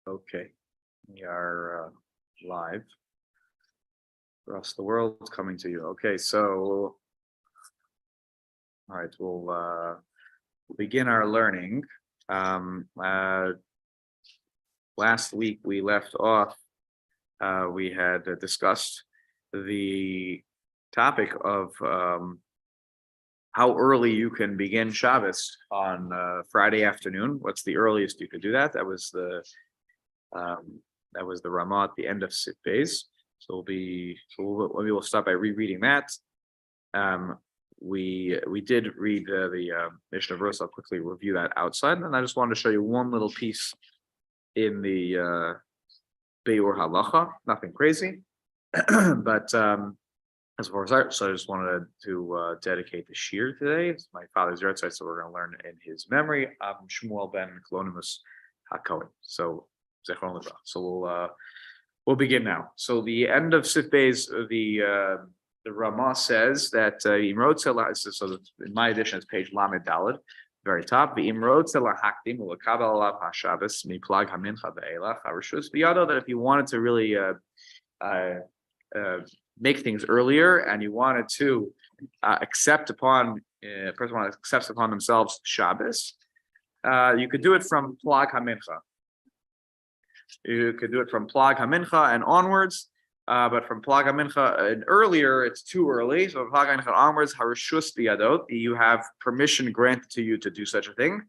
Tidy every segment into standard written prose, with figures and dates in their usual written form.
Okay, we are live across the world coming to you. Okay, so all right, we'll begin our learning. Last week we left off. We had discussed the topic of how early you can begin Shabbos on Friday afternoon. What's the earliest you could do that? That was the Ramah at the end of Sif Beis. So we'll start by rereading that. We did read the Mishnah verse. I'll quickly review that outside, and I just wanted to show you one little piece in the Beur Halacha. Nothing crazy, but as far as art, so I just wanted to dedicate the shir today. It's my father's yahrzeit, so we're going to learn in his memory. Shmuel ben Kolonimus HaKohen. So we'll begin now. So the end of Sif Beis, the Ramah says that Imrod Selah. So in my edition, it's page Lamed Daled, very top. The Imrod Selah Hakdim Ulakabel Alav HaShabbos Miplag Hamincha Ve'elach Harishus Biyado. That if you wanted to really make things earlier, and you wanted to accept upon a person wanted to accept upon themselves Shabbos, you could do it from Plag HaMincha. You could do it from Plag HaMincha and onwards, but from Plag HaMincha and earlier, it's too early. So Plag HaMincha onwards, Harishus Biyadot, you have permission granted to you to do such a thing.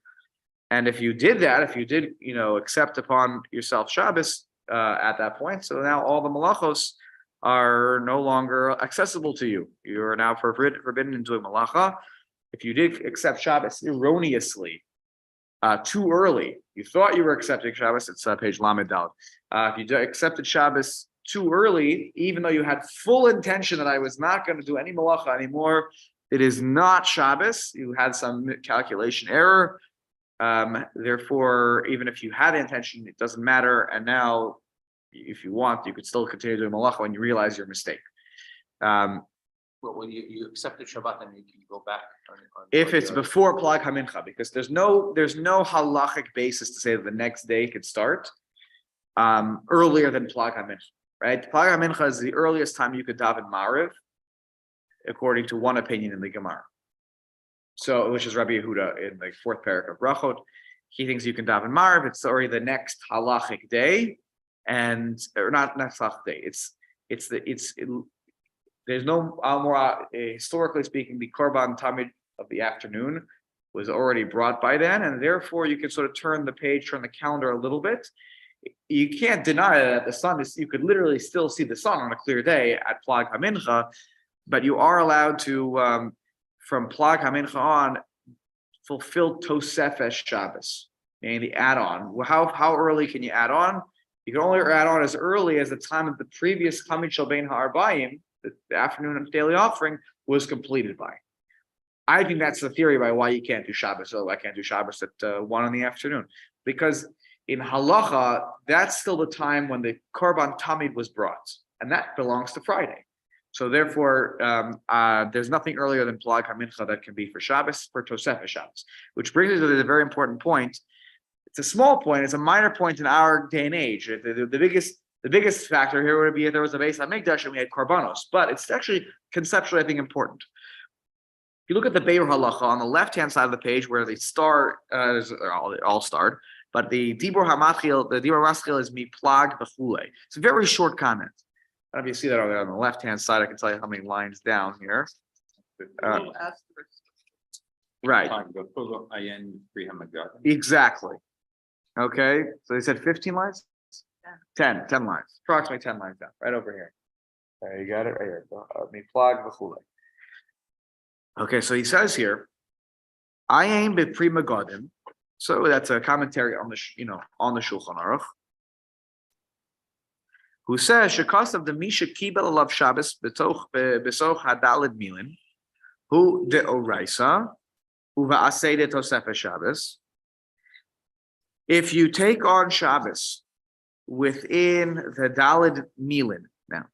And if you did that, if you did, accept upon yourself Shabbos at that point, so now all the malachos are no longer accessible to you. You are now forbidden in doing malacha. If you did accept Shabbos erroneously, too early, you thought you were accepting Shabbos, it's page Lamed Daled. If you accepted Shabbos too early, even though you had full intention that I was not going to do any malacha anymore, it is not Shabbos. You had some calculation error. Therefore, even if you had intention, it doesn't matter. And now, if you want, you could still continue doing malacha when you realize your mistake. But when you accepted Shabbat, then you can go back. If it's before Plag HaMincha, because there's no halachic basis to say that the next day could start earlier than Plag HaMincha, right? Plag HaMincha is the earliest time you could daven Mariv, according to one opinion in the Gemara. So, which is Rabbi Yehuda in the fourth parak of Brachot. He thinks you can daven Mariv. It's already the next halachic day, or not next halachic day. There's no more historically speaking, the Korban Tamid of the afternoon was already brought by then, and therefore you can sort of turn the calendar a little bit. You can't deny that the sun is. You could literally still see the sun on a clear day at Plag HaMincha, but you are allowed to from Plag HaMincha on fulfill Tosefes Shabbos, meaning the add-on. How early can you add on? You can only add on as early as the time of the previous Kamid Shel Bein Ha'arbayim, the afternoon of daily offering, was completed by. I think that's the theory by why you can't do Shabbos. So I can't do Shabbos at 1 in the afternoon, because in halacha that's still the time when the Korban Tamid was brought, and that belongs to Friday. So therefore, there's nothing earlier than Plag HaMincha that can be for Shabbos, for Tosefes Shabbos, which brings us to the very important point. It's a small point. It's a minor point in our day and age. The biggest factor here would be if there was a Beis HaMikdash and we had korbanos, but it's actually conceptually, I think, important. If you look at the Beur Halacha on the left-hand side of the page, where the star is all starred, but the Dibur Maschil is Miplag B'chulei. It's a very short comment. I don't know if you see that over there on the left-hand side. I can tell you how many lines down here. Right. Exactly. Okay. So they said 15 lines? 10 lines. Approximately 10 lines down. Right over here. There you got it right here. Miplag B'chulei. Okay, so he says here, I aim b'pri megadim. So that's a commentary on the Shulchan Aruch, who says shekas of the misha kibel alav Shabbos besoch hadalid milin, who de oraisa uva asay de tosefes Shabbos. If you take on Shabbos within the dalid milin, now,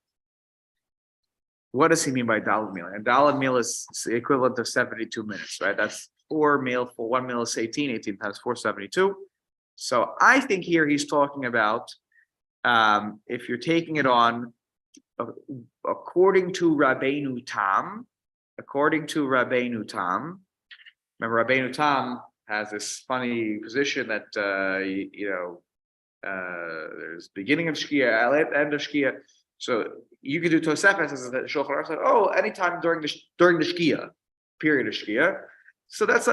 what does he mean by dalid meal? And dalid meal is the equivalent of 72 minutes, right? That's 4 meal. For 1 meal is 18 times 4, 72. So I think here he's talking about if you're taking it on according to Rabbeinu Tam, remember Rabbeinu Tam has this funny position that there's beginning of Shkia, end of Shkia. So you could do Tosefes as the Shulchan Aruch said, anytime during the Shkia, period of Shkia. So that's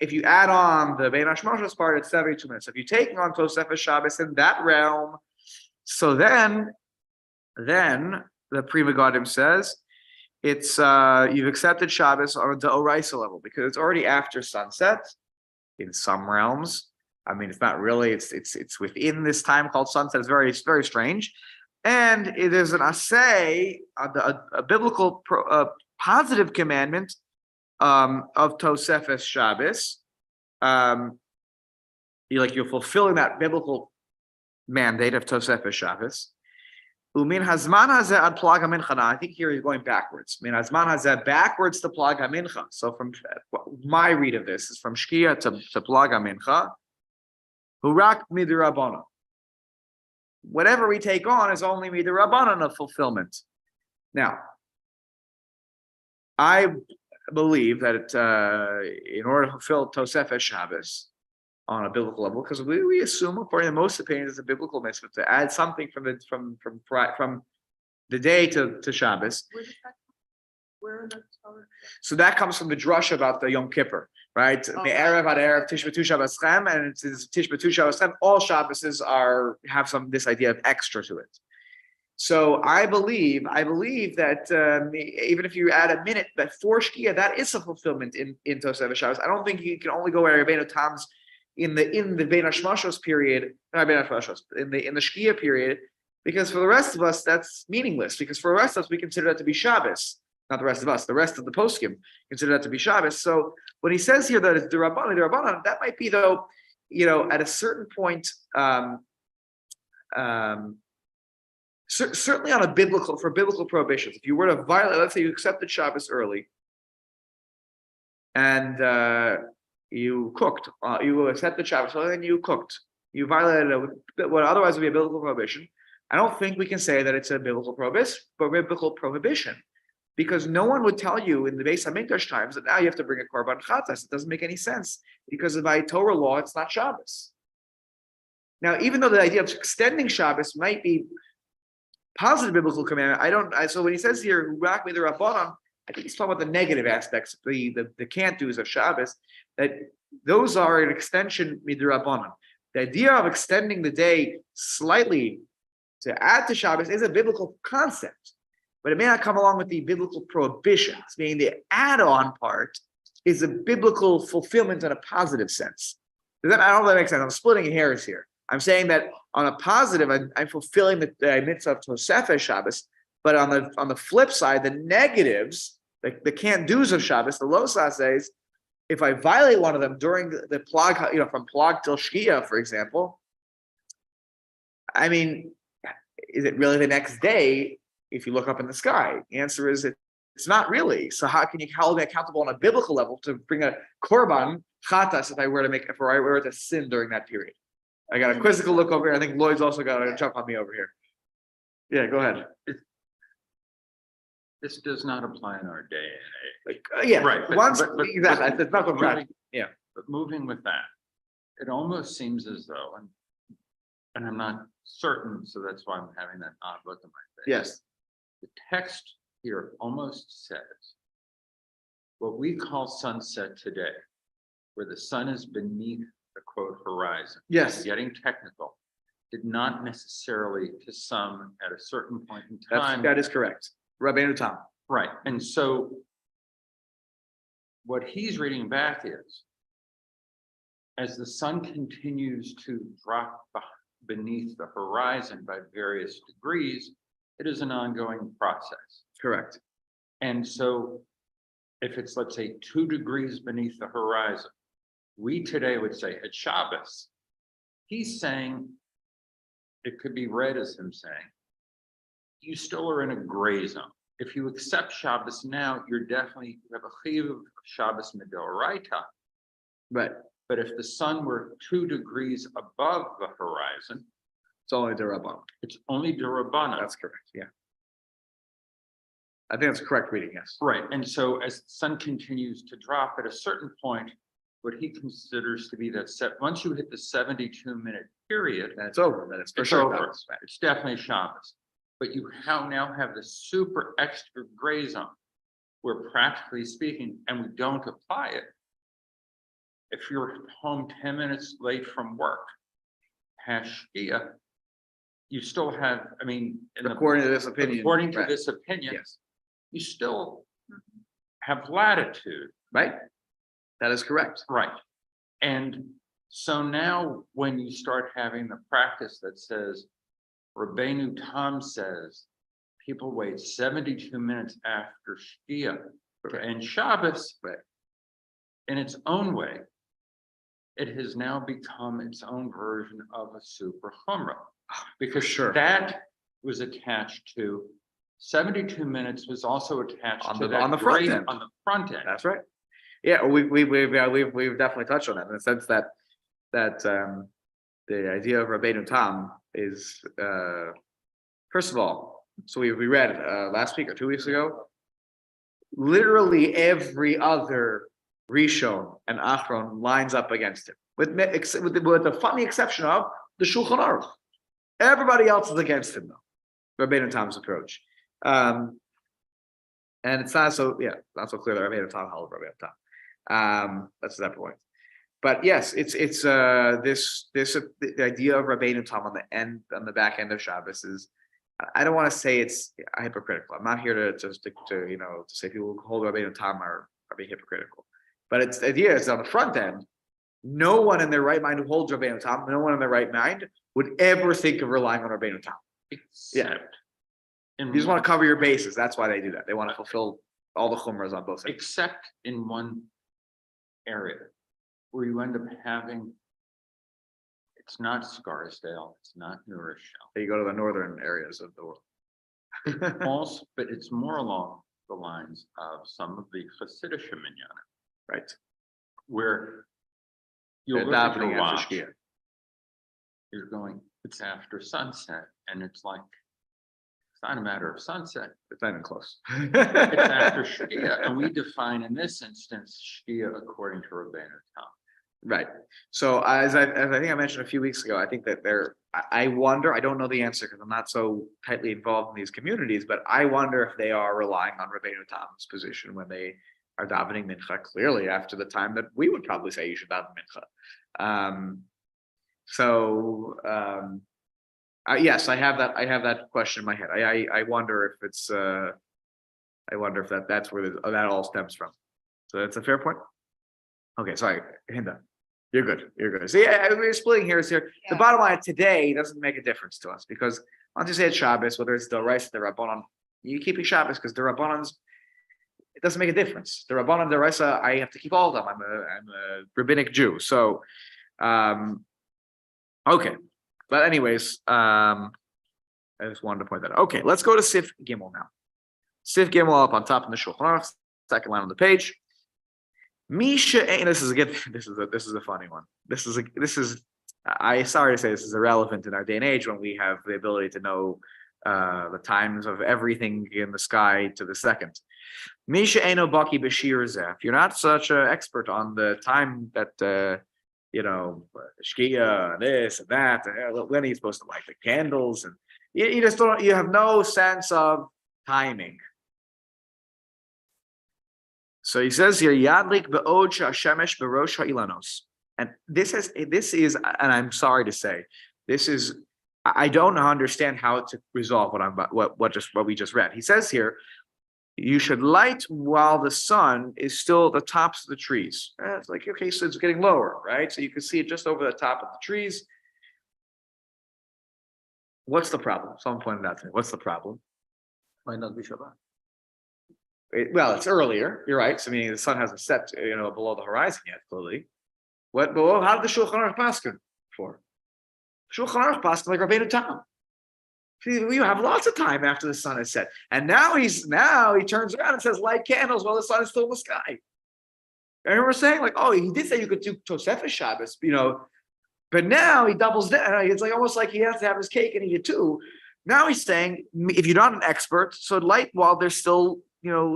if you add on the Bein Hashmashos part, it's 72 minutes. If you're taking on Tosefes Shabbos in that realm, so then the Pri Megadim says it's you've accepted Shabbos on the Oraisa level because it's already after sunset in some realms. I mean, it's not really. It's within this time called sunset. It's very strange, and it is an assay, a biblical positive commandment of Tosefes Shabbos. You're fulfilling that biblical mandate of Tosefes Shabbos. Umin hazman hazeh ad plag hamincha. Now I think here he's going backwards. Min hazman hazeh backwards to plag hamincha. So from my read of this is from Shkia to plag hamincha. Hurak midirabana. Whatever we take on is only midirabana of fulfillment. Now, I believe that in order to fulfill Tosefes Shabbos on a biblical level, because we assume, according to most opinions, it's a biblical mitzvah to add something from the day to Shabbos. So that comes from the drush about the Yom Kippur, right? Me'erev ad erev Tish b'tu Shabboschem, and it says Tish b'tu Shabboschem. All Shabboses have this idea of extra to it. So I believe that even if you add a minute before Shkia, that is a fulfillment in Tosefes Shabbos. I don't think you can only go where Rabbeinu Tam's in the Bein Hashmashos period, not Bein Hashmashos, in the Shkia period, because for the rest of us that's meaningless. Because for the rest of us we consider that to be Shabbos. Not the rest of us, the rest of the poskim consider that to be Shabbos. So when he says here that it's the Rabbanan, that might be though, at a certain point, certainly on for biblical prohibitions. If you were to violate, let's say you accepted Shabbos early, and you cooked, you accepted Shabbos early, and you cooked, you violated what otherwise would be a biblical prohibition. I don't think we can say that it's a biblical prohibition. Because no one would tell you in the Beis HaMikdash times that now you have to bring a korban chatas. It doesn't make any sense because by Torah law, it's not Shabbos. Now, even though the idea of extending Shabbos might be positive biblical commandment, so when he says here, "Rak mi d'Rabbanan," I think he's talking about the negative aspects, the can't do's of Shabbos, that those are an extension midrabanan. The idea of extending the day slightly to add to Shabbos is a biblical concept. But it may not come along with the biblical prohibitions, meaning the add-on part is a biblical fulfillment in a positive sense. I don't know if that makes sense. I'm splitting hairs here. I'm saying that on a positive, I'm fulfilling the mitzvah of Tosefes Shabbos, but on the flip side, the negatives, the can't do's of Shabbos, the losas says, if I violate one of them during the plag, from plag till Shkia, for example, I mean, is it really the next day? If you look up in the sky, the answer is it's not really. So how can you hold me accountable on a biblical level to bring a korban chatas if I were to sin during that period? I got a quizzical look over here. I think Lloyd's also got a jump on me over here. Yeah, go ahead. This does not apply in our day and age. Yeah, right. Exactly. It's not going yeah. But moving with that, it almost seems as though, and I'm not certain, so that's why I'm having that odd look on my face. Yes. The text here almost says what we call sunset today, where the sun is beneath the quote horizon. Yes. Getting technical, did not necessarily to some at a certain point in time. That is correct. Rabbeinu Tam. Right. And so what he's reading back is, as the sun continues to drop beneath the horizon by various degrees, it is an ongoing process. Correct. And so if it's, let's say, 2 degrees beneath the horizon, we today would say at Shabbos, he's saying, it could be read as him saying, you still are in a gray zone. If you accept Shabbos now, you have a chiyuv of Shabbos midoraita. Right. But if the sun were 2 degrees above the horizon, It's only the Rabban. it's only Durabana. That's correct, yeah. I think that's correct reading, yes. Right, and so as the sun continues to drop, at a certain point, what he considers to be that once you hit the 72-minute period, Then it's over, then it's for it's sure. over. Shabbos, right. It's definitely Shabbos. But you now have the super extra gray zone, where practically speaking, and we don't apply it. If you're home 10 minutes late from work, Hashkia, you still have, I mean, According to this opinion. according to right, this opinion, Yes, you still have latitude. right? That is correct. Right. And so now when you start having the practice that says, Rabbeinu Tam says, people wait 72 minutes after Shkia to end Shabbos. Right. In its own way, it has now become its own version of a super chumrah. Because sure. that was attached to 72 minutes was also attached On to the- that on the front gray- end. on the front end. That's right. Yeah, we've definitely touched on that in the sense that the idea of Rabbeinu Tam is first of all, so we read last week or 2 weeks ago, literally every other Rishon and Achron lines up against him, with the funny exception of the Shulchan Aruch. Everybody else is against him though. Rabbeinu Tam's approach. And it's not so not so clear that Rabbeinu Tam held Rabbeinu Tam. That's that point. But yes, it's the idea of Rabbeinu Tam on the back end of Shabbos is, I don't want to say it's hypocritical. I'm not here to say people who hold Rabbeinu Tam are being hypocritical. But it's the idea is on the front end, no one in their right mind who holds Rabbeinu Tam, no one in their right mind would ever think of relying on Rabbeinu Tam. Except You just want to cover your bases. That's why they do that. They want to fulfill all the chumras on both sides. except in one area where you end up having, it's not Scarsdale, it's not New Rochelle. You go to the northern areas of the world. Also, but it's more along the lines of some of the Hasidic minyan, Right. where you They're look at your davening after watch, Shkia. you're going, it's after sunset, and it's like, it's not a matter of sunset, It's not even close. it's after Shkia, and we define in this instance Shkia according to Rabbeinu Tam. Right. So as I think I mentioned a few weeks ago, I think that I wonder, I don't know the answer because I'm not so tightly involved in these communities, but I wonder if they are relying on Rabbeinu Tam's position when they are davening mincha clearly after the time that we would probably say you should daven mincha. Yes, I have that question in my head. I wonder if it's I wonder if that's where that all stems from. So that's a fair point. Okay, sorry, Hinda. You're good. So we're splitting hairs here. The bottom line today doesn't make a difference to us because once you say it's Shabbos, whether it's the rice, the Rabbanon, you keeping Shabbos because the Rabbanon's, it doesn't make a difference. The Rabbanon, the Raisa, I have to keep all of them. I'm a rabbinic Jew. So, okay. But anyways, I just wanted to point that out. Okay, let's go to Sif Gimel now. Sif Gimel up on top in the Shulchan Aruch, second line on the page. Misha, and this is a funny one. I sorry to say this is irrelevant in our day and age when we have the ability to know the times of everything in the sky to the second. Misha Eno Baki Bashir Zeh. If you're not such an expert on the time that Shkia, this and that, when are you supposed to light the candles, and you just don't. You have no sense of timing. So he says here, Yadlik be'od she'ashemesh berosh ha'ilanos. And this is, and I'm sorry to say, I don't understand how to resolve what we just read. He says here, you should light while the sun is still at the tops of the trees. It's like, okay, so it's getting lower, right? So you can see it just over the top of the trees. What's the problem? Someone pointed out to me, what's the problem? Might not be Shabbat. Well, it's earlier. You're right. So meaning the sun hasn't set, below the horizon yet. Clearly, how did the Shulchan Aruch paskin for? Shulchan Aruch paskin like Rabbeinu Tam. You have lots of time after the sun is set, and now he turns around and says light candles while the sun is still in the sky. I remember saying like, oh, he did say you could do Tosefes Shabbos, but now he doubles down. It's like almost like he has to have his cake and eat it too. Now he's saying, if you're not an expert, so light while there's still,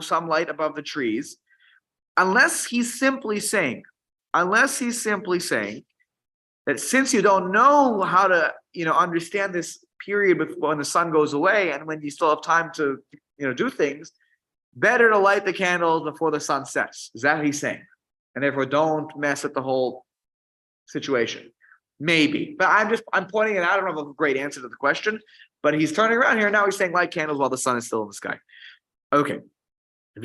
some light above the trees, unless he's simply saying that since you don't know how to, understand this period when the sun goes away and when you still have time to, do things, better to light the candles before the sun sets. Is that what he's saying? And therefore don't mess with the whole situation. Maybe, but I'm pointing it out. I don't have a great answer to the question, but he's turning around here. Now he's saying light candles while the sun is still in the sky. Okay. If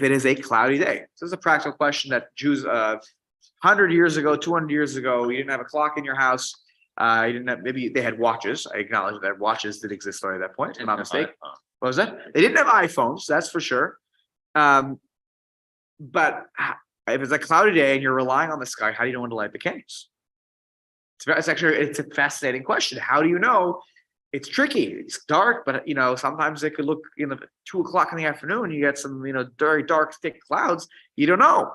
it is a cloudy day. So this is a practical question that Jews 100 years ago, 200 years ago, you didn't have a clock in your house. You didn't have, maybe they had watches. I acknowledge that watches did exist already at that point, if I'm not mistaken. What was that? They didn't have iPhones, that's for sure. But if it's a cloudy day and you're relying on the sky, how do you know when to light the candles? It's a fascinating question. How do you know? It's tricky. It's dark, but sometimes it could look 2:00 in the afternoon. You get some very dark, thick clouds. You don't know.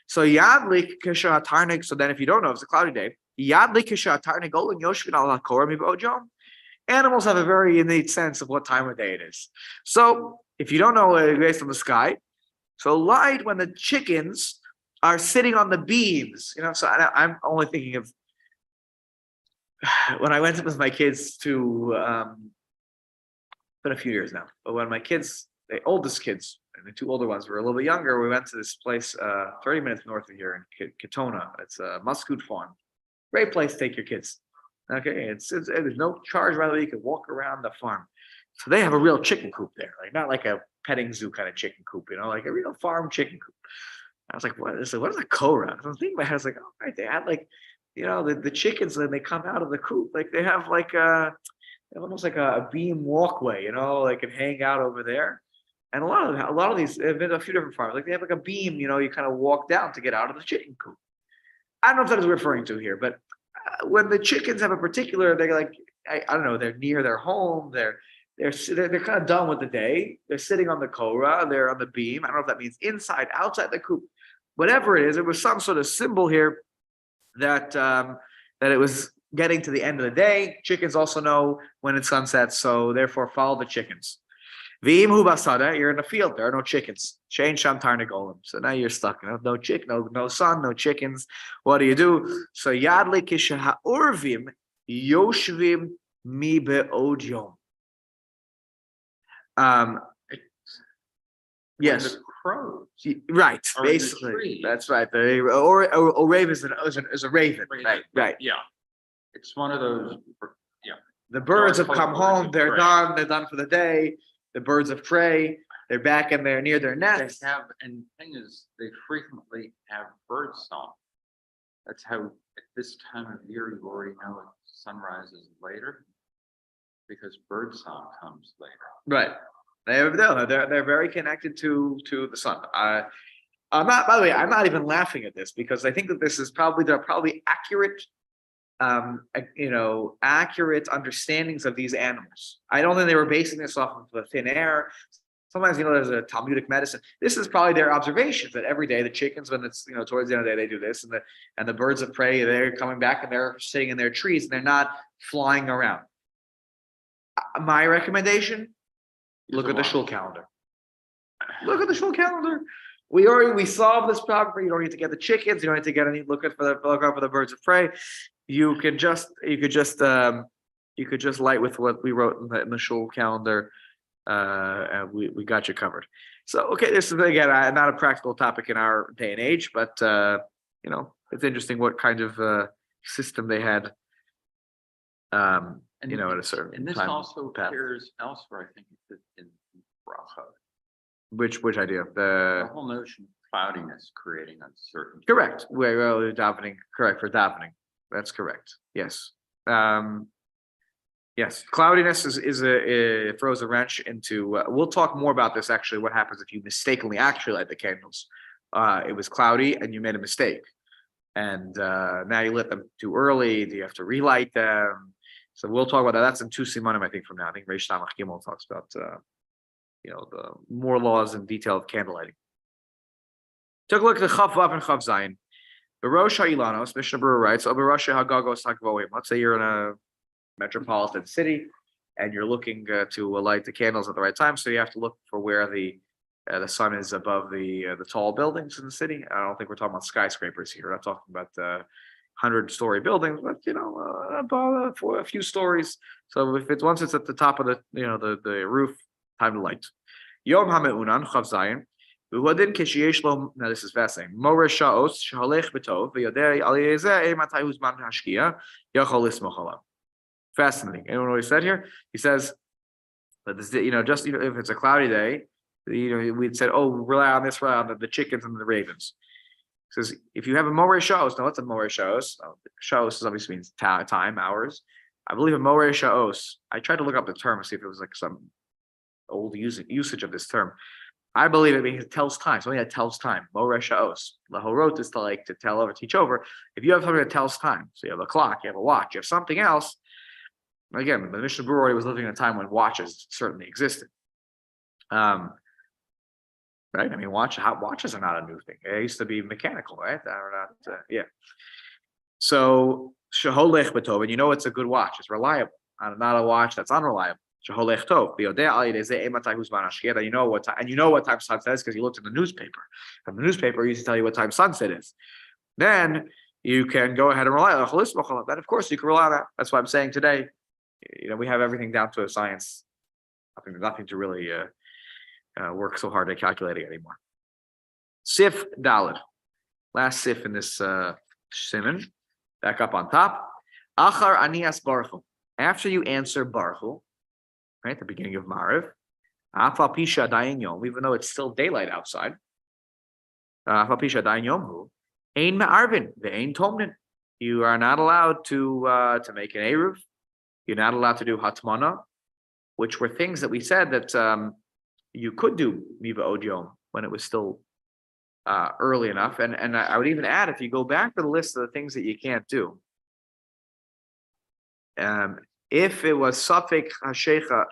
So yadlik kishatarnik. So then, if you don't know, if it's a cloudy day, yadlik kishatarnik golin yoshvin al hakor mibojom. Animals have a very innate sense of what time of day it is. So if you don't know based on the sky, so light when the chickens are sitting on the beams. So I'm only thinking of when I went with my kids to, been a few years now, but when my kids, the oldest kids, and the two older ones were a little bit younger, we went to this place 30 minutes north of here in Katona. It's a Muscoot farm. Great place to take your kids. Okay, there's no charge, rather you can walk around the farm. So they have a real chicken coop there, like not like a petting zoo kind of chicken coop, like a real farm chicken coop. I was like, what is a Korah? I was thinking about it, I was like, oh, right, they had like, the chickens, when they come out of the coop, like they have like almost like a beam walkway, they can hang out over there. And a lot of these, there've been a few different farms, like they have like a beam, you kind of walk down to get out of the chicken coop. I don't know if that is referring to here, but when the chickens have a particular, they're like, I don't know, they're near their home, they're kind of done with the day. They're sitting on the Korah, they're on the beam. I don't know if that means inside, outside the coop, whatever it is. It was some sort of symbol here that it was getting to the end of the day. Chickens also know when it's sunset, so therefore follow the chickens. V'im hu basada, you're in the field, there are no chickens. Shein sham tarnagolim. So now you're stuck. No sun, no chickens. What do you do? So yadli kisha ha'orvim yoshvim mi be'od yom. Yes. The crows. Right, Or in the basically. tree. That's right. Or raven is a raven. Right. Yeah. It's one of those, The birds have Dark come colored birds home, of they're prey. done, for the day. The birds of prey, they're back and they're near their they nests. have, and the thing is, they frequently have bird song. That's how, at this time of year, you already know sunrise is later, because bird song comes later. Right. They're very connected to the sun. I'm not, by the way, I'm not even laughing at this because I think that this is they're probably accurate accurate understandings of these animals. I don't think they were basing this off of the thin air. Sometimes, there's a Talmudic medicine. This is probably their observations that every day the chickens, when it's, towards the end of the day, they do this, and the birds of prey, they're coming back and they're sitting in their trees and they're not flying around. My recommendation, look at the shul calendar. Look at the shul calendar. We solved this problem. You don't need to get the chickens. You don't need to get any look out for the birds of prey. You could just light with what we wrote in the shul calendar, and we got you covered. So okay, this is again not a practical topic in our day and age, but it's interesting what kind of system they had. At a certain And this time also path. appears elsewhere, I think, in Bracha. Which idea? The whole notion of cloudiness creating uncertainty. Correct. We're davening. Correct for davening. That's correct. Yes. Yes. Cloudiness it throws a wrench into. We'll talk more about this. Actually, what happens if you mistakenly actually light the candles? It was cloudy and you made a mistake, and now you lit them too early. Do you have to relight them? So we'll talk about that. That's in 2 simanim, I think, from now. I think Reish Samach Gimel talks about the more laws and detail of candle lighting. Took a look at the Chav Vav and Chav Zayin. Barosh Ha'ilanos, Mishnah Berurah writes, Barosh Hagagos Hakvoim. Let's say you're in a metropolitan city and you're looking to light the candles at the right time. So you have to look for where the sun is above the tall buildings in the city. I don't think we're talking about skyscrapers here. We're not talking about 100-story buildings, but above for a few stories. So if it's once it's at the top of the roof, time to light. Yom HaMe'unan Chav Zayin. Now this is fascinating. More Shaos Shaholech B'tov v'Yodei Al Yezeh Matai Huzman Hashkia Yachol Lismoch Alav. Fascinating. Anyone know what he said here? He says that this, just if it's a cloudy day, we'd said, oh, rely on this, rely on the chickens and the ravens. He says, if you have a Moreh Shaos, now what's a Moreh Shaos? Shaos obviously means time, hours. I believe a Moreh Shaos. I tried to look up the term to see if it was like some old usage of this term. I believe it means it tells time. Something that tells time. Moreh Shaos. Lahorot is to tell over, teach over. If you have something that tells time, so you have a clock, you have a watch, you have something else. Again, the Mishnah Berurah was living in a time when watches certainly existed. Right? I mean, watches are not a new thing. They used to be mechanical, right? They're not, yeah. So Shaholech B'tov, and it's a good watch. It's reliable. Not a watch that's unreliable. Shaholech Tov. That you know what time, and you know what time sunset is because you looked in the newspaper. And the newspaper used to tell you what time sunset is. Then you can go ahead and rely on that. Then of course you can rely on that. That's why I'm saying today, we have everything down to a science. Nothing to really work so hard at calculating anymore. Sif Daled. Last sif in this siman. Back up on top. Achar Anias Baruchu. After you answer Baruchu, right, at the beginning of Mariv, Afal Pisha Dayin Yom, even though it's still daylight outside, Afal Pisha Dayin Yom, Ein Me'arvin, Ve'ein Tomnin. You are not allowed to make an Eruv. You're not allowed to do Hatmana, which were things that we said that you could do Miva Od Yom when it was still early enough. And I would even add, if you go back to the list of the things that you can't do, if it was Safek Hashecha,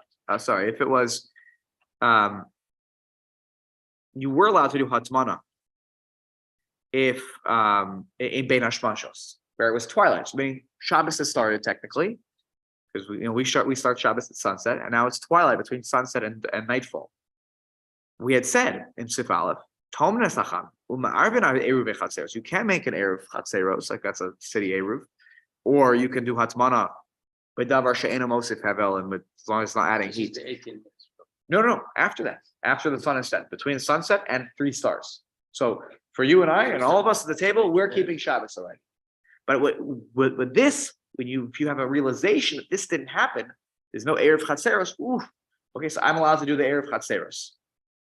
if it was, you were allowed to do Hatmana if in Bein Hashmashos, where it was twilight. So meaning Shabbos has started technically, because we start Shabbos at sunset, and now it's twilight between sunset and nightfall. We had said in Sif Aleph, you can make an Eruv Chatzeros, like that's a city Eruv, or you can do Hatmana B'davar she'ena mosif havel, and as long as it's not adding heat. No, after that, after the sun is set, between sunset and 3 stars. So for you and I and all of us at the table, we're keeping Shabbos already. But with this, if you have a realization that this didn't happen, there's no Eruv Chatzeros. Okay, so I'm allowed to do the Eruv Chatzeros.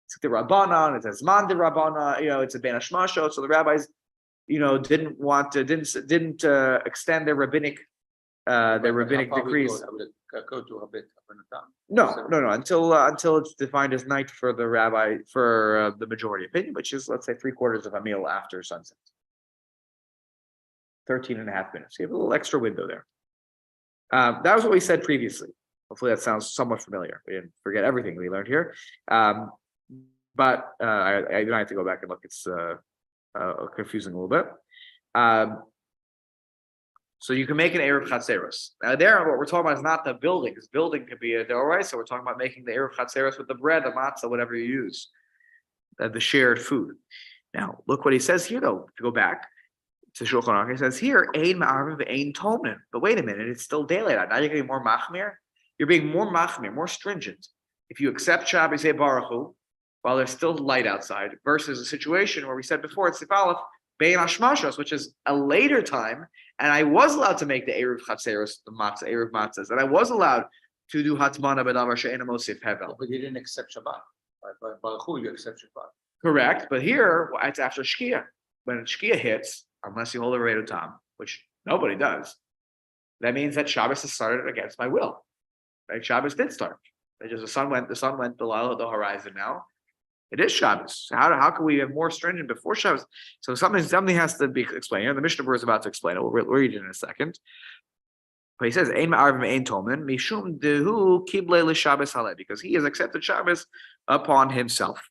It's the Rabbanan, it's Zman de Rabbana, it's a Ben Hashmasho. So the rabbis, didn't extend their rabbinic decrees. No. Until it's defined as night for the rabbi, for the majority opinion, which is, let's say, 3/4 of a meal after sunset. 13.5 minutes. You have a little extra window there. That was what we said previously. Hopefully that sounds somewhat familiar. We didn't forget everything we learned here. But I don't have to go back and look. It's confusing a little bit. So you can make an Eruv Chatzeros. Now there, what we're talking about is not the building. This building could be a Dorai, so we're talking about making the Eruv Chatzeros with the bread, the matzah, whatever you use, the shared food. Now, look what he says here, though. To go back to Shulchan Aruch, he says here, Ein Ma'arvin ve'ein Tomnin. But wait a minute, it's still daylight out. Now you're getting more machmir. You're being more machmir, more stringent. If you accept Shabbos Baruch Hu, while there's still light outside, versus a situation where we said before, it's Sif Aleph, Bein Hashmashos, which is a later time, and I was allowed to make the Eruv Chatzeros, the matzah, Eruv matzahs, and I was allowed to do Hatmana B'davar she'ena mosif hevel. But you didn't accept Shabbat. By Baruch Hu, you accept Shabbat. Correct, but here it's after Shkia. When Shkia hits, unless you hold a Redu Tam, which nobody does, that means that Shabbos has started against my will. Right? Shabbos did start. The sun went below the horizon now. It is Shabbos. How can we have more stringent before Shabbos? So something has to be explained. The Mishnah Berurah is about to explain it. We'll read it in a second. But he says, "Ein ma'arvim ein tomen mishum dehu kible l'Shabbos haleh," because he has accepted Shabbos upon himself.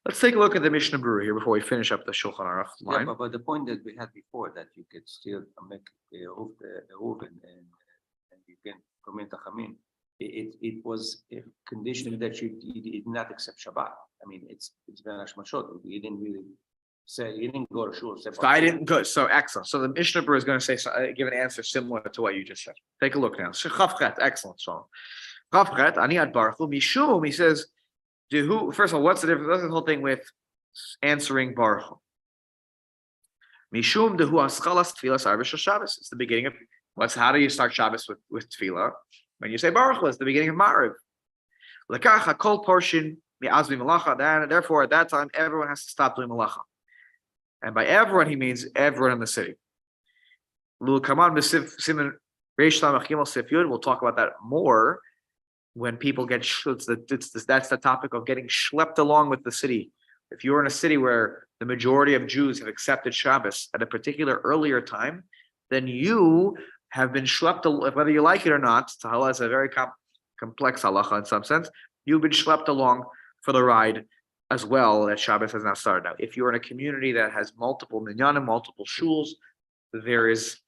Let's take a look at the Mishnah Berurah here before we finish up the Shulchan Aruch Yeah, line. but the point that we had before, that you could still make a roof and you can comment Chamin. It was a condition that you did not accept Shabbat. I mean, it's Ben Hashmashot. You didn't really say, you didn't go to shul. So I didn't go. So excellent. So the Mishnah Berurah is going to say, give an answer similar to what you just said. Take a look now. Chavchet, excellent. So Chavchet, Aniyat Baruch Hu, Mishum, he says, first of all, what's the difference? What's the whole thing with answering Baruch Hu? Mishum dehu aschalas tefillas arba shel Shabbos. It's the beginning of how do you start Shabbos with tefillah? When you say Baruch Hu, it's the beginning of Ma'ariv. Lekach hakol portion mi'azmi malacha. Therefore, at that time, everyone has to stop doing malacha. And by everyone, he means everyone in the city. We'll talk about that more when people get. That's the topic of getting schlepped along with the city. If you're in a city where the majority of Jews have accepted Shabbos at a particular earlier time, then you have been schlepped, whether you like it or not. Tahala is a very complex halacha in some sense. You've been schlepped along for the ride as well, that Shabbos has not started. Now, if you're in a community that has multiple minyanim, multiple shuls, that's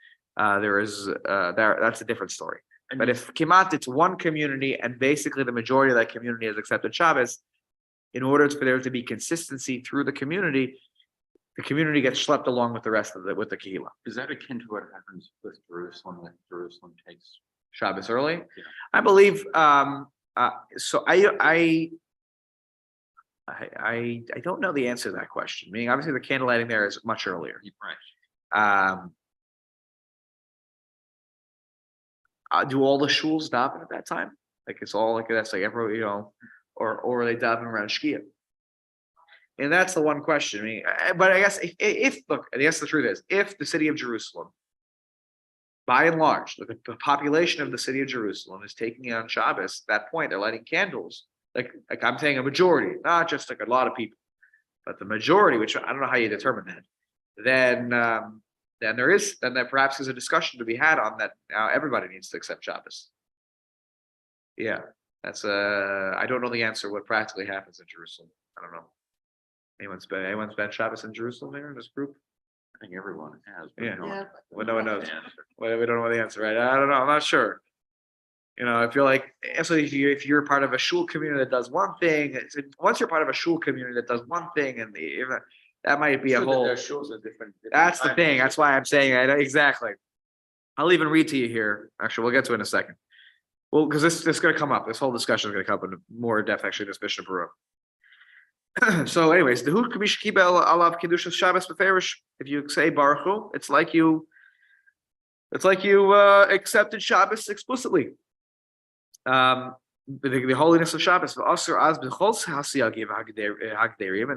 a different story. But if kimat, it's one community, and basically the majority of that community has accepted Shabbos, in order for there to be consistency through the community gets schlepped along with the rest of with the kehillah. Is that akin to what happens with Jerusalem, that Jerusalem takes Shabbos early? Yeah. I believe. So I don't know the answer to that question. Meaning, obviously, the candle lighting there is much earlier. Right. Do all the shuls daven at that time? Like it's all like that's like every or are they daven around Shkia? And that's the one question. I mean, but I guess if look, I guess the truth is, if the city of Jerusalem, by and large, the population of the city of Jerusalem is taking it on Shabbos, at that point they're lighting candles. Like I'm saying, a majority, not just like a lot of people, but the majority, which I don't know how you determine that. Then there perhaps is a discussion to be had on that. Now everybody needs to accept Shabbos. Yeah, that's I don't know the answer. What practically happens in Jerusalem? I don't know. Anyone's spent Shabbos in Jerusalem here in this group? I think everyone has. Yeah. Well, no one knows. Well, we don't know the answer, right? I don't know. I'm not sure. I feel like if you're part of a shul community that does one thing, once you're part of a shul community that does one thing, and that might be a whole. That's the thing. That's why I'm saying exactly. I'll even read to you here. Actually, we'll get to it in a second. Well, because this is going to come up. This whole discussion is going to come up in more depth, actually, in this Mishnah Berurah. So, anyways, the Hut Kabish Kibel Alav Kedushas Shabbos Beferish. If you say Baruch Hu, it's like you accepted Shabbos explicitly. The holiness of Shabbos. And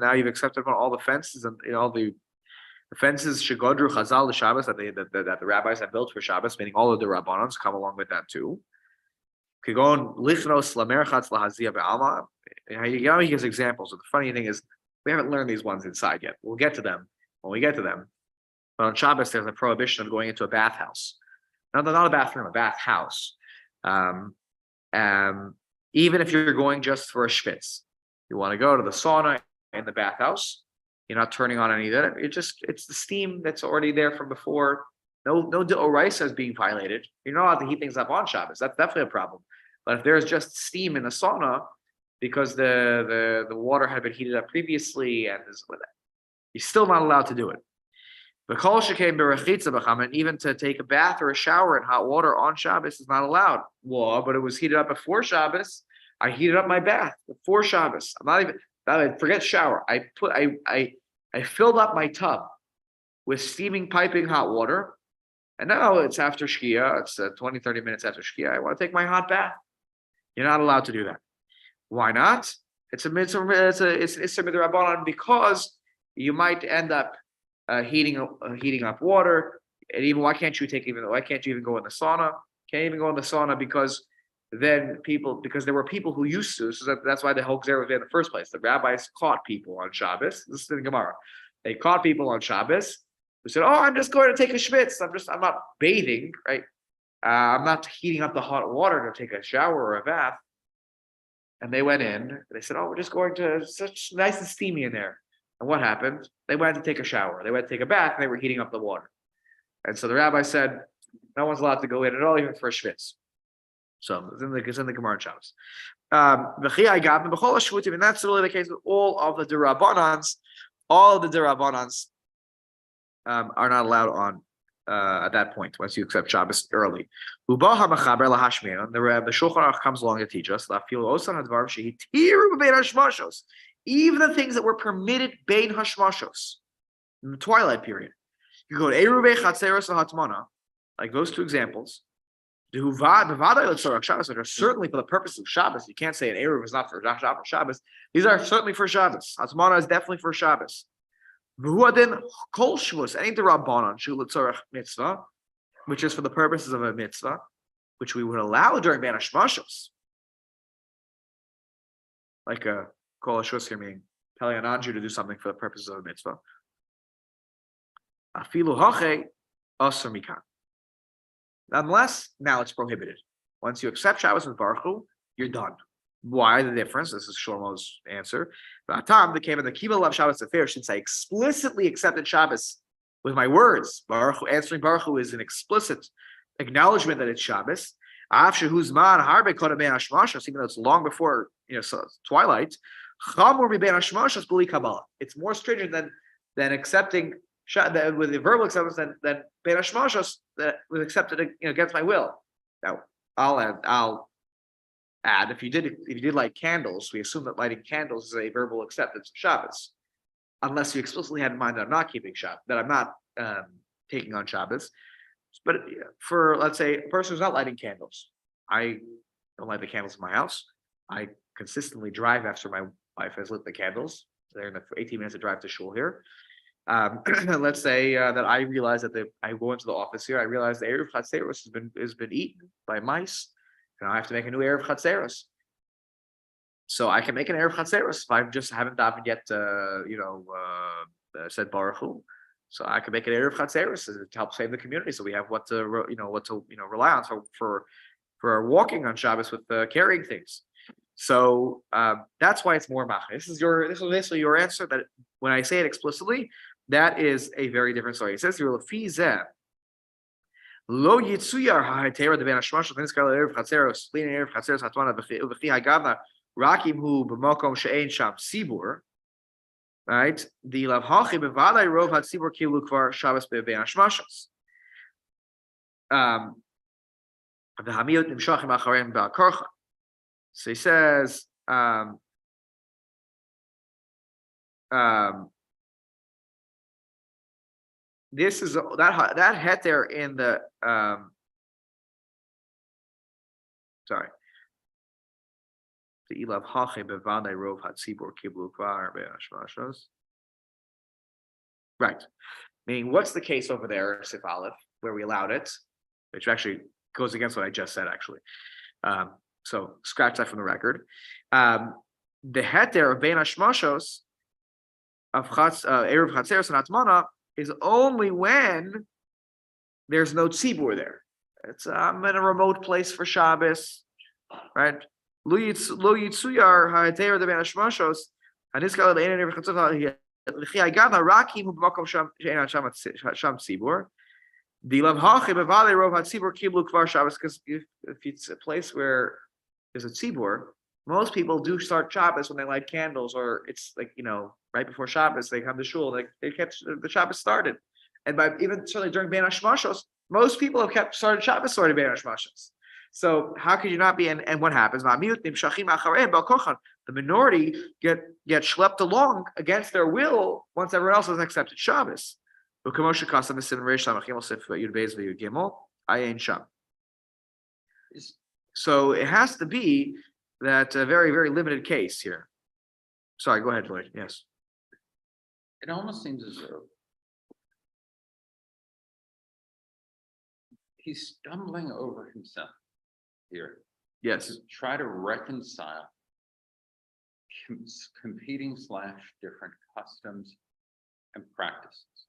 now you've accepted upon all the fences and all the fences Shagodru Chazal the Shabbos that the rabbis have built for Shabbos, meaning all of the Rabbanans come along with that too. Kigon Lichnos Lamerchatz Lahazia Be'alma. He gives examples. The funny thing is, we haven't learned these ones inside yet. We'll get to them when we get to them. But on Shabbos, there's a prohibition of going into a bathhouse. Not a bathroom, a bathhouse. Even if you're going just for a schwitz, you want to go to the sauna in the bathhouse. You're not turning on any of that. It's the steam that's already there from before. No deoraisa is being violated. You're not allowed to heat things up on Shabbos. That's definitely a problem. But if there's just steam in the sauna because the water had been heated up previously, and you're still not allowed to do it. And even to take a bath or a shower in hot water on Shabbos is not allowed. Well, but it was heated up before Shabbos. I heated up my bath before Shabbos. Forget shower. I filled up my tub with steaming, piping hot water. And now it's after Shkia. It's 20, 30 minutes after Shkia. I want to take my hot bath. You're not allowed to do that. Why not? It's an Issur Midrabanan, because you might end up heating up water. And even why can't you even go in the sauna? Can't even go in the sauna because there were people who used to. So that's why the whole Gzera was there in the first place. The rabbis caught people on Shabbos. This is in the Gemara. They caught people on Shabbos who said, "Oh, I'm just going to take a schwitz. I'm not bathing, right? I'm not heating up the hot water to take a shower or a bath." And they went in, they said, oh, we're just going to such nice and steamy in there. And what happened? They went to take a shower. They went to take a bath and they were heating up the water. And so the rabbi said, no one's allowed to go in at all, even for a schwitz. So it's in the Gemara in Shabbos. And that's really the case with all of the derabbanans. All of the derabbanans are not allowed on at that point once you accept Shabbos early. And the Shulchan Aruch comes along to teach us even the things that were permitted bein hashmashos in the twilight period. You go to Erubei Chatzeros Hatmana, like those two examples. That are certainly for the purpose of Shabbos. You can't say an Eruv is not for Shabbos. These are certainly for Shabbos. Hatmana is definitely for Shabbos. Kol Shavuos, any Rabbanon Shulatzorach mitzvah, which is for the purposes of a mitzvah, which we would allow during Bein Hashmashos, like a Kol Shavuos here meaning telling an Anju to do something for the purposes of a mitzvah. Afilu hache asur mikan. Unless now it's prohibited. Once you accept Shabbos with Baruch Hu, you're done. Why the difference? This is Shlomo's answer. The Kiva Love Shabbos affair, since I explicitly accepted Shabbos with my words, Baruch Hu, answering Baruch Hu is an explicit acknowledgement that it's Shabbos. Even though it's long before twilight, it's more stringent than accepting with the verbal acceptance than Bein Hashmashos that was accepted against my will. Now I'll add if you did light candles, we assume that lighting candles is a verbal acceptance of Shabbos, unless you explicitly had in mind that I'm not keeping Shabbos, that I'm not taking on Shabbos. But for let's say a person who's not lighting candles, I don't light the candles in my house. I consistently drive after my wife has lit the candles. They're in the 18 minutes of drive to shul here. Let's say that I realize that I go into the office here. I realize the Erev Chatzeros has been eaten by mice, and I have to make a new Erev Chatzeros. So I can make an Erev Chatzeros if I just haven't davened yet. Said Baruch Hu. So I can make an Erev Chatzeros to help save the community. So we have what to rely on for walking on Shabbos with carrying things. So that's why it's more mach. This is basically your answer. That when I say it explicitly, that is a very different story. It says here, Lo yitzuyar ha'hetera de ben hashmashos v'nizkar le'erev chatzeros lin erev chatzeros hatmana v'chi hagavna rakim hu b'makom she'ein sham sibur. Right? The lav hachi b'vaday rov hatzibur kilu kvar Shabbos be'ben hashmashos. V'hamiyot nimshachim achareim ba'karcha. So he says, this is that heter in the the ilav hache bevadei rov hatzibur kiblu kvar be'ashmashos. Right. Meaning, what's the case over there, Sif Aleph, where we allowed it, which actually goes against what I just said, actually. So scratch that from the record. The heter of bein hashmashos of erev chatzeros and atmana is only when there's no tzibur there. It's I'm in a remote place for Shabbos, right? Lo yitzuyar ha'heter of bein hashmashos haniskal le'ein erev chatzeros l'chi hagavna rakim hu b'makom sham tzibur. The lav hachi bevadei rov hatzibur kiblu kvar Shabbos, because if it's a place where there's a tzibur, most people do start Shabbos when they light candles, or it's like right before Shabbos they come to shul. They kept the Shabbos started, and by even certainly during Bein Hashmashos, most people have kept started Shabbos started Bein Hashmashos. So how could you not be? And what happens? The minority get schlepped along against their will once everyone else has accepted Shabbos. So it has to be that a very, very limited case here. Sorry, go ahead, Lloyd. Yes. It almost seems as though he's stumbling over himself here. Yes. To try to reconcile competing / different customs and practices.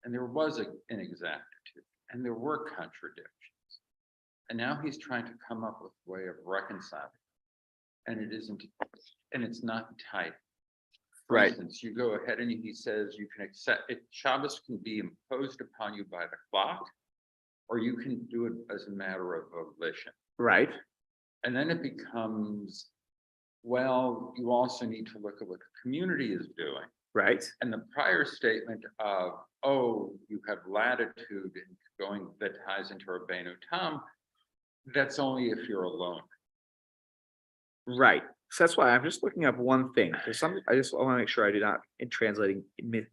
And there was an inexactitude, and there were contradictions. And now he's trying to come up with a way of reconciling. and it isn't, and it's not tight. For Right. instance, you go ahead and he says you can accept it, Shabbos can be imposed upon you by the clock, or you can do it as a matter of volition. Right, And then it becomes, well, you also need to look at what the community is doing. right, And the prior statement of, oh, you have latitude in going, that ties into Rabbeinu Tam, that's only if you're alone. right. So that's why I'm just looking up one thing. There's some, I want to make sure I do not translating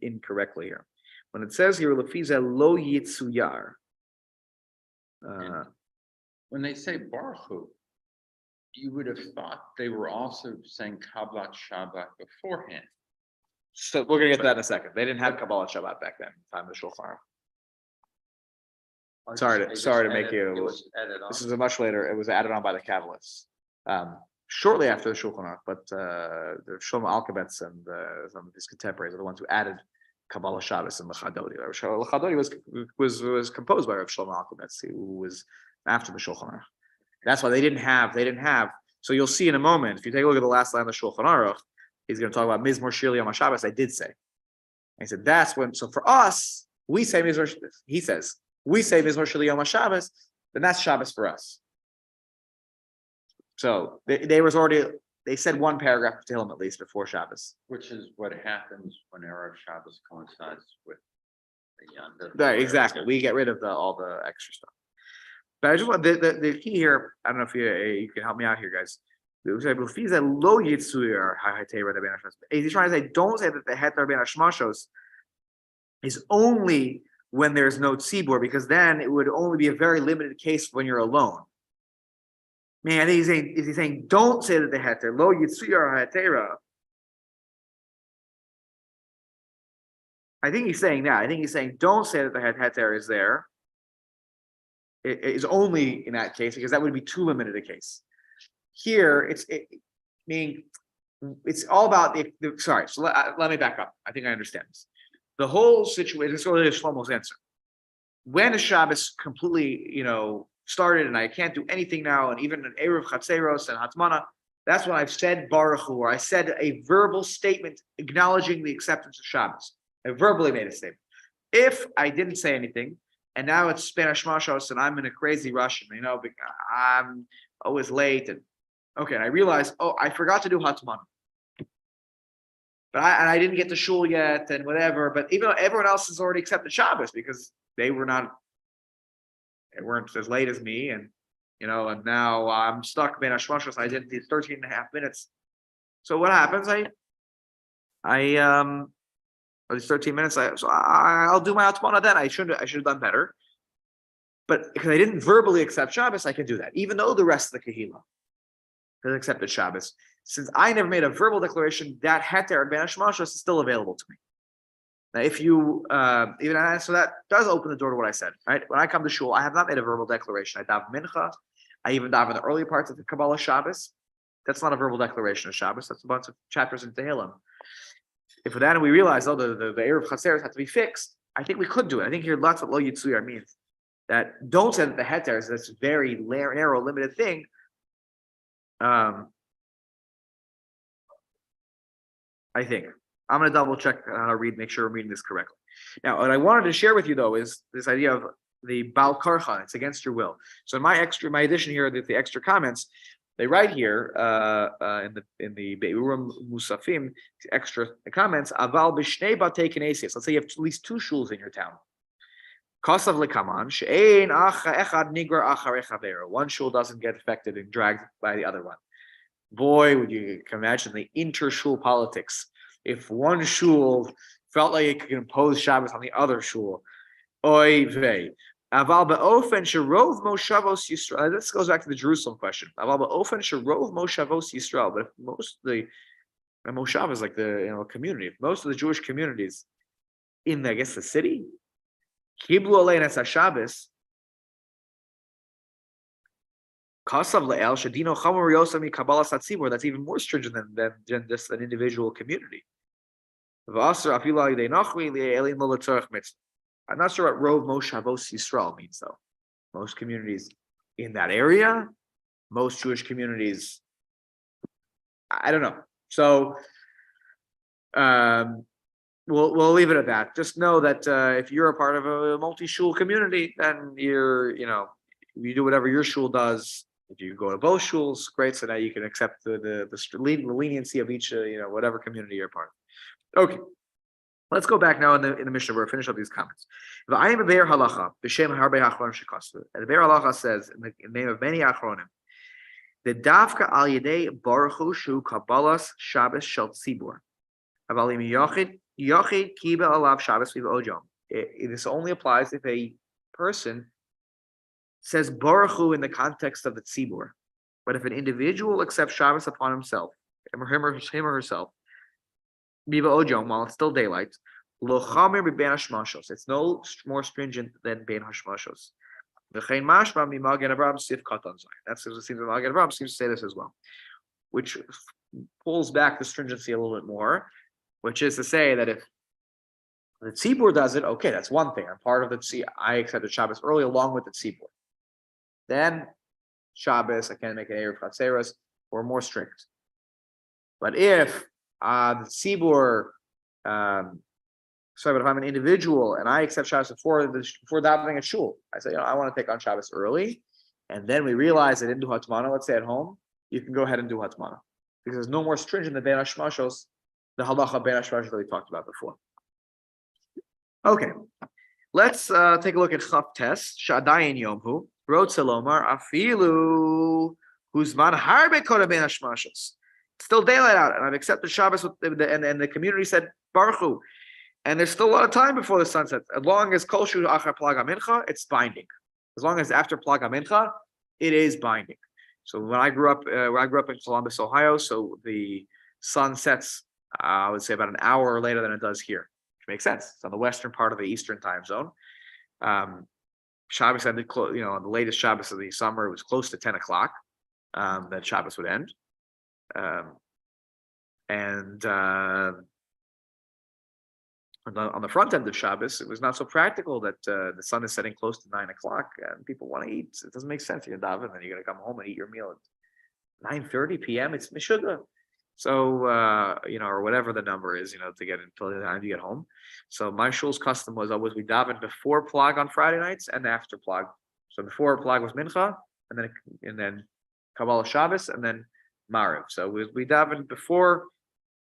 incorrectly here. When it says here, Lefiza lo yitzuyar. When they say Baruch Hu, you would have thought they were also saying Kabbalat Shabbat beforehand. So we're gonna get to that in a second. They didn't have Kabbalah Shabbat back then, time of the Shulchan Aruch. Sorry to make you. It was added on. This is a much later. It was added on by the Kabbalists, shortly after the Shulchan Aruch. But the Shlomo Alkabetz and some of his contemporaries are the ones who added Kabbalah Shabbos and Lechadodi. Lechadodi was composed by Rav Shlomo Alkabetz, who was after the Shulchan Aruch. That's why they didn't have. So you'll see in a moment, if you take a look at the last line of the Shulchan Aruch, he's going to talk about Mizmor Shir Yom HaShabbos. I did say. I said that's when. So for us, we say Mizmor. He says we say Mizmor Shir Yom HaShabbos. Then that's Shabbos for us. So they was already. They said one paragraph of Tehillim at least before Shabbos. Which is what happens when Erev Shabbos coincides with the Yontif. Right, exactly. We get rid of all the extra stuff. But I just want the key here. I don't know if you can help me out here, guys. He's trying to say, don't say that the heter ben hashmashos is only when there's no tzibur, because then it would only be a very limited case when you're alone. Man, I think he's saying, don't say that the heter lo yitzuyar hetera. I think he's saying that. I think he's saying, don't say that the heter is there. It is only in that case, because that would be too limited a case. Here, it's all about sorry. So let me back up. I think I understand this. The whole situation. This is really Shlomo's answer. When a Shabbos completely, started, and I can't do anything now, and even an Erev Chatzeros and Hatmana, that's when I've said Baruch Hu, or I said a verbal statement acknowledging the acceptance of Shabbos. I verbally made a statement. If I didn't say anything, and now it's Spanish Mashos, and I'm in a crazy rush, and because I'm always late, and okay, and I realized, I forgot to do Hatmana. But I didn't get to shul yet, and whatever. But even though everyone else has already accepted Shabbos because they weren't as late as me, and and now I'm stuck being a shmashos. I did these 13 and a half minutes. So what happens? These 13 minutes. I'll do my Atmana then. I should have done better. But because I didn't verbally accept Shabbos, I can do that, even though the rest of the Kehillah has accepted Shabbos. Since I never made a verbal declaration, that heter ben hashmashos is still available to me. Now, if you so that does open the door to what I said, right? When I come to shul, I have not made a verbal declaration. I daven mincha. I even daven in the early parts of the Kabbalah Shabbos. That's not a verbal declaration of Shabbos. That's a bunch of chapters in Tehillim. If with that we realize, the Erev Chaseres have to be fixed, I think we could do it. I think here lots of lo yitzuyar means that don't say that the heter is this very narrow, limited thing. I think I'm going to double check how to make sure I'm reading this correctly. Now, what I wanted to share with you though is this idea of the Bal Karcha. It's against your will. So in my addition here, the extra comments, they write here in the Beurim Musafim, extra comments. Aval b'shnei batei knesses. Let's say you have at least 2 shuls in your town. Kasav lekaman she'ein echad nigrar acharei chaveru. One shul doesn't get affected and dragged by the other one. Boy, would you can imagine the inter-shul politics. If one shul felt like it could impose Shabbos on the other shul, oy vey. Aval be'ofen sherov moshavos Yisrael. This goes back to the Jerusalem question. Aval be'ofen sherov moshavos Yisrael. But if most of the moshav is like the community. If most of the Jewish communities in the city kiblu alein es Shabbos. Kasav le'el shadino chamor yosami kabbalah satzibur. That's even more stringent than just an individual community. I'm not sure what Rov Moshavos Yisrael means though. Most communities in that area, most Jewish communities I don't know. So we'll leave it at that. Just know that if you're a part of a multi-shul community, then you do whatever your shul does. If you go to both shuls, great. So now you can accept the leniency of each whatever community you're a part of. Okay. Let's go back now in the Mishnah. We're finish up these comments. And the Be'er Halacha says in the name of many Achronim, the Dafka al Yedei Baruch Hu Shu Kabbalas Shabbos Shel Tzibur. Avalim Yochid Kiba Alav Shabbos Viv Ojom. This only applies if a person says Baruch Hu in the context of the Tzibur. But if an individual accepts Shabbos upon himself, him or herself, Biva Ojom, while it's still daylight, Lo Chamer B'Ben Hashmashos. It's no more stringent than Ben Hashmashos. V'chein Mashma Mimagen Avraham Sif Katan Zayin. That's what it seems. Mimagen Avraham seems to say this as well, which pulls back the stringency a little bit more. Which is to say that if the tzibur does it, okay, that's one thing. I'm part of the tzibur. I accepted Shabbos early along with the tzibur. Then Shabbos, I can't make an Erev Chatzeros, we're more strict. But if the tzibur, but if I'm an individual and I accept Shabbos before davening at shul, I say, I want to take on Shabbos early, and then we realize I didn't do Hatmana, let's say at home, you can go ahead and do Hatmana. Because there's no more stringent than Ben Hashmashos, the halacha ben hashmashos that we talked about before. Okay, let's take a look at Chav Tes Shadayin Yomhu Rod Salomar Afilu Huzman Harbe Koda ben hashmashos. It's still daylight out, and I've accepted Shabbos with and the community said Baruch Hu, and there's still a lot of time before the sun sets. As long as Kol Shu Achar Plag HaMincha, it's binding. As long as after Plag HaMincha, it is binding. So when I grew up, in Columbus, Ohio, so the sun sets. I would say about an hour later than it does here, which makes sense. It's on the western part of the Eastern time zone. Shabbos ended, on the latest Shabbos of the summer, it was close to 10 o'clock that Shabbos would end. And on the front end of Shabbos, it was not so practical that the sun is setting close to 9 o'clock and people want to eat. It doesn't make sense. You're daven, and you're going to come home and eat your meal at 9:30 p.m. It's Meshuggah. So, or whatever the number is, to get until the time you get home. So my shul's custom was always we daven before Plag on Friday nights and after Plag. So before Plag was Mincha, and then Kabbalah Shabbos, and then Mariv. So we daven before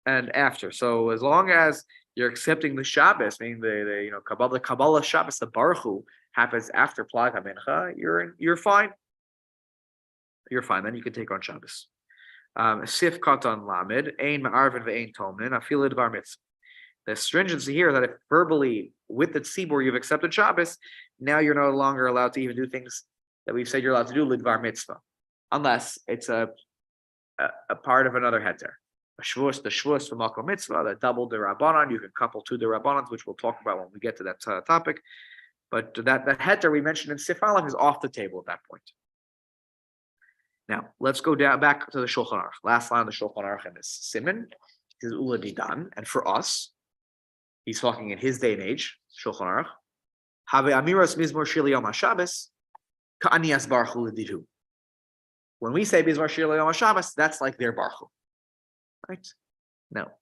and after. So as long as you're accepting the Shabbos, meaning the Kabbalah Shabbos, the Baruch Hu happens after Plag HaMincha, you're fine. You're fine. Then you can take on Shabbos. Sif Katan Lamed, Ein Ma'arvin ve'Ein Tomnin, Afil Dvar Mitzvah. The stringency here is that if verbally with the tzibur you've accepted Shabbos, now you're no longer allowed to even do things that we've said you're allowed to do lidvar mitzvah, unless it's a part of another heter. The shvus from makom mitzvah, that double the rabbanon. You can couple two the rabbanons, which we'll talk about when we get to that topic. But that heter we mentioned in Sif Aleph is off the table at that point. Now, let's go back to the Shulchan Aruch. Last line of the Shulchan Aruch in this Siman is Ula Didan. And for us, he's talking in his day and age, Shulchan Aruch. Have Amiras Mizmor Shir Yom HaShabbos, Ka'anias Baruch Hu L'Didu. When we say Mizmor Shir Yom HaShabbos, that's like their Baruch Hu. Right? Now,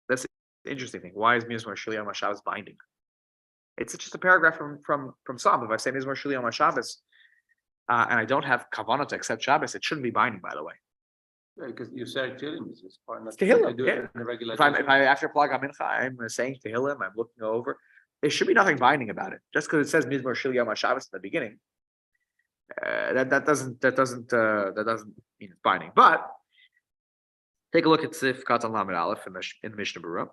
that's the interesting thing. Why is Mizmor Shir Yom HaShabbos binding? It's just a paragraph from Psalm. If I say Mizmor Shir Yom HaShabbos, and I don't have kavanah to accept Shabbos, it shouldn't be binding, by the way. Yeah, because you said Tehillim is part of Tehillim, it in a regular. If I after Plag HaMincha, I'm saying Tehillim, I'm looking over. There should be nothing binding about it. Just because it says Mizmor Shil Yom HaShabbos in the beginning, that doesn't mean it's binding. But take a look at Sif Katan Lamed Aleph in Mishnah Berurah.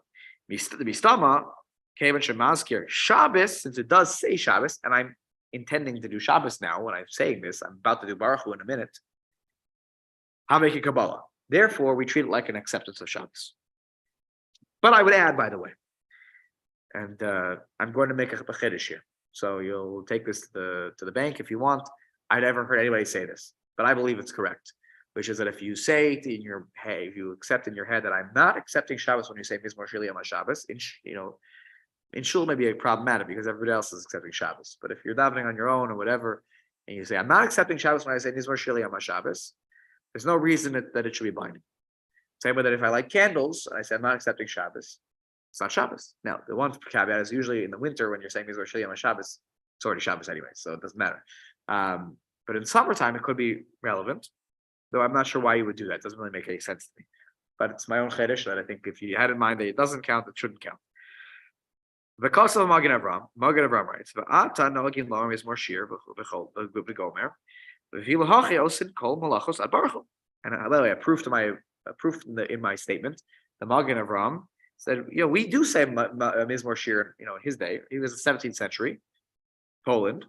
Mistama Kevan Shemazkir Shabbos, since it does say Shabbos, and I'm intending to do Shabbos now. When I'm saying this, I'm about to do Baruch Hu in a minute. Hameki Kabbalah. Therefore, we treat it like an acceptance of Shabbos. But I would add, by the way, and I'm going to make a chiddush here. So you'll take this to the bank if you want. I've never heard anybody say this, but I believe it's correct. Which is that if you say in your head, if you accept in your head that I'm not accepting Shabbos when you say Mizmor Shil Yom HaShabbos, in shul may be problematic because everybody else is accepting Shabbos. But if you're davening on your own or whatever, and you say, I'm not accepting Shabbos when I say Mizmor Shil Yom HaShabbos, there's no reason that it should be binding. Same way that if I light candles, and I say I'm not accepting Shabbos, it's not Shabbos. Now, the one caveat is usually in the winter when you're saying Mizmor Shel Yom Shabbos, it's already Shabbos anyway, so it doesn't matter. But in summertime, it could be relevant, though I'm not sure why you would do that. It doesn't really make any sense to me. But it's my own chiddush that I think if you had in mind that it doesn't count, it shouldn't count. The cost of Magen Avraham writes, "V'ata noagin lo Mizmor Shir v'gomer, v'hilahachi osin kol malachos ad baruch hu." And by the way, I proved in my statement, the Magen Avraham said, we do say Mizmor Shir, in his day. He was the 17th century, Poland.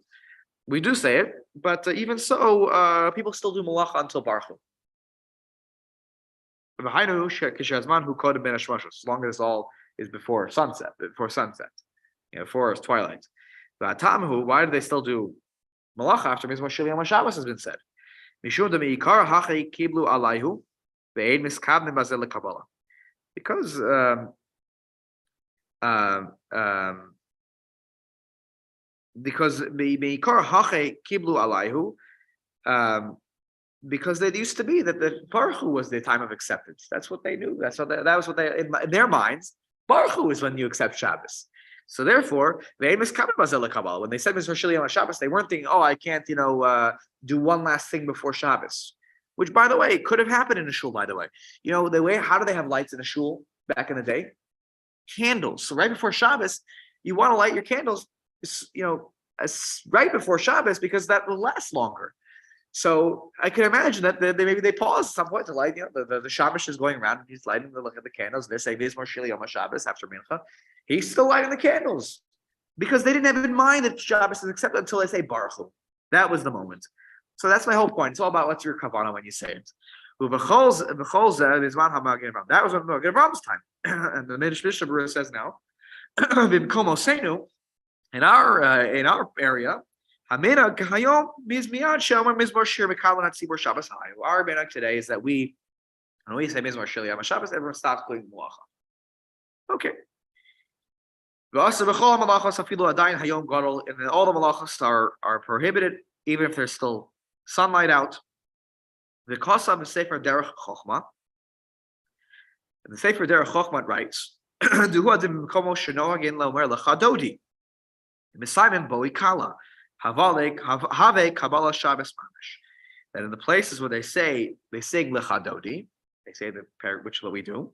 We do say it, but even so, people still do malacha until Baruch Hu. As long as all is before sunset, before twilight. Why do they still do malacha after Mizmor Shel Yom Shabbos has been said? Because because it used to be that the Baruch Hu was the time of acceptance. That's what they knew. That was what they in their minds. Baruch Hu is when you accept Shabbos. So therefore, when they said Mizmor Shel Yom Shabbos, they weren't thinking, I can't, do one last thing before Shabbos. Which, by the way, could have happened in a shul. By the way, how do they have lights in a shul back in the day? Candles. So right before Shabbos, you want to light your candles, right before Shabbos because that will last longer. So I can imagine that maybe they pause at some point to light. The Shabbos is going around and he's lighting the look at the candles. They're saying Mizmor Shel Yom Shabbos after Mincha. He's still lighting the candles because they didn't have in mind that Shabbos is accepted until they say Baruch Hu. That was the moment. So that's my whole point. It's all about what's your kavanah when you say it. That was when Magen Avraham's time, and the Mishnah Berurah says now, in our area. Our minhag today is that when we say Mizmor Shel Yom Shabbos, everyone stops doing malacha. Okay. And then all the malachos are prohibited, even if there's still sunlight out. The Kosam is Sefer Derech Chochma. And the Sefer Derech Chochma writes, that in the places where they sing lechadodi, they say the prayer, which is what we do,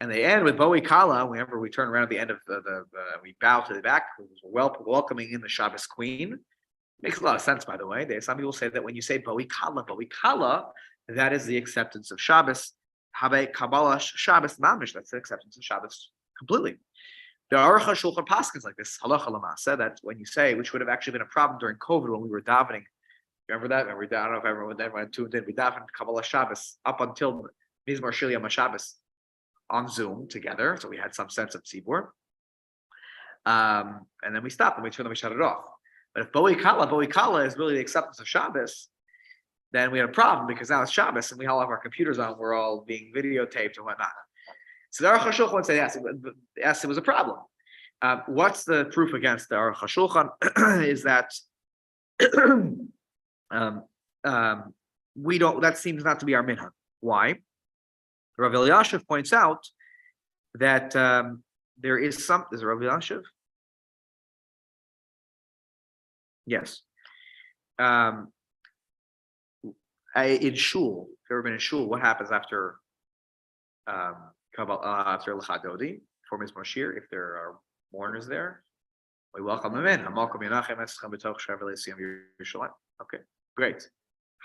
and they end with boi kala. Whenever we turn around at the end of we bow to the back, welcoming in the Shabbos queen. Makes a lot of sense, by the way. Some people say that when you say boi kala, that is the acceptance of Shabbos. Have Kabbalah Shabbos mamish. That's the acceptance of Shabbos completely. The Aruch HaShulchan paskins like this halacha l'maaseh that when you say, which would have actually been a problem during COVID when we were davening. Remember that? I don't know if everyone tuned in. We davened Kabbalah Shabbos up until Mizmor Shel Yom Shabbos on Zoom together, so we had some sense of tzibur. And then we stopped and we shut it off. But if boi kala is really the acceptance of Shabbos, then we had a problem because now it's Shabbos and we all have our computers on. We're all being videotaped and whatnot. So the Aruch HaShulchan would say yes, it was a problem. What's the proof against the Aruch HaShulchan? Is that we don't. That seems not to be our minhag. Why? Rav Elyashiv points out that there is some. Is it Rav Elyashiv? Yes. In shul, if you've ever been in shul, what happens after after L'chadodi for Mizmor Shir? If there are mourners there, we welcome them in. Okay, great.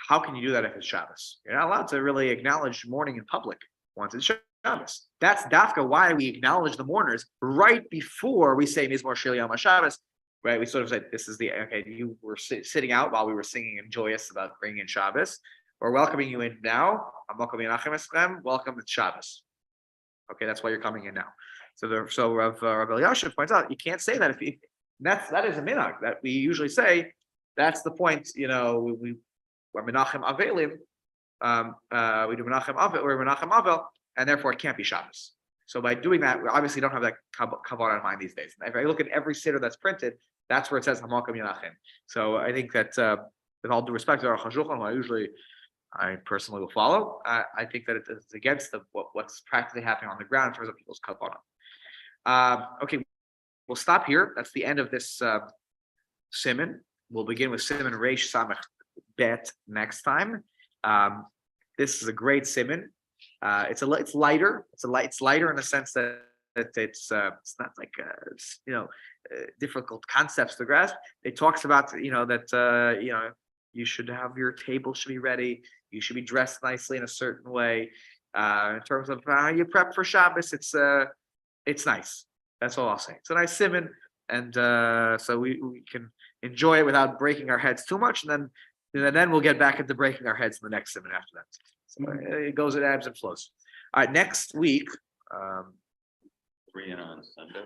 How can you do that if it's Shabbos? You're not allowed to really acknowledge mourning in public once it's Shabbos. That's dafka why we acknowledge the mourners right before we say Mizmor Shel Yom Shabbos. Right, we sort of said this is you were sitting out while we were singing and joyous about bringing in Shabbos. We're welcoming you in now. Welcome to Shabbos. Okay, that's why you're coming in now. So Rav Elyashiv points out you can't say that that is a minhag that we usually say. That's the point. We're menachem avelim. We do menachem avel or menachem avel, and therefore it can't be Shabbos. So by doing that, we obviously don't have that kavanah in mind these days. If I look at every siddur that's printed, that's where it says Hamakam Yanachim. So I think that, with all due respect to our Aruch HaShulchan, who I usually I personally will follow. I think that it's against what's practically happening on the ground in terms of people's kavanah. Okay, we'll stop here. That's the end of this siman. We'll begin with siman Reish Samech Bet next time. This is a great siman. It's lighter. It's lighter in the sense that it's not like difficult concepts to grasp. It talks about that you should have your table should be ready. You should be dressed nicely in a certain way. In terms of how you prep for Shabbos, it's nice. That's all I'll say. It's a nice siman, and so we can enjoy it without breaking our heads too much, and then we'll get back into breaking our heads in the next siman after that. So it goes, it ebbs and flows. All right, next week. 3 and on Sunday.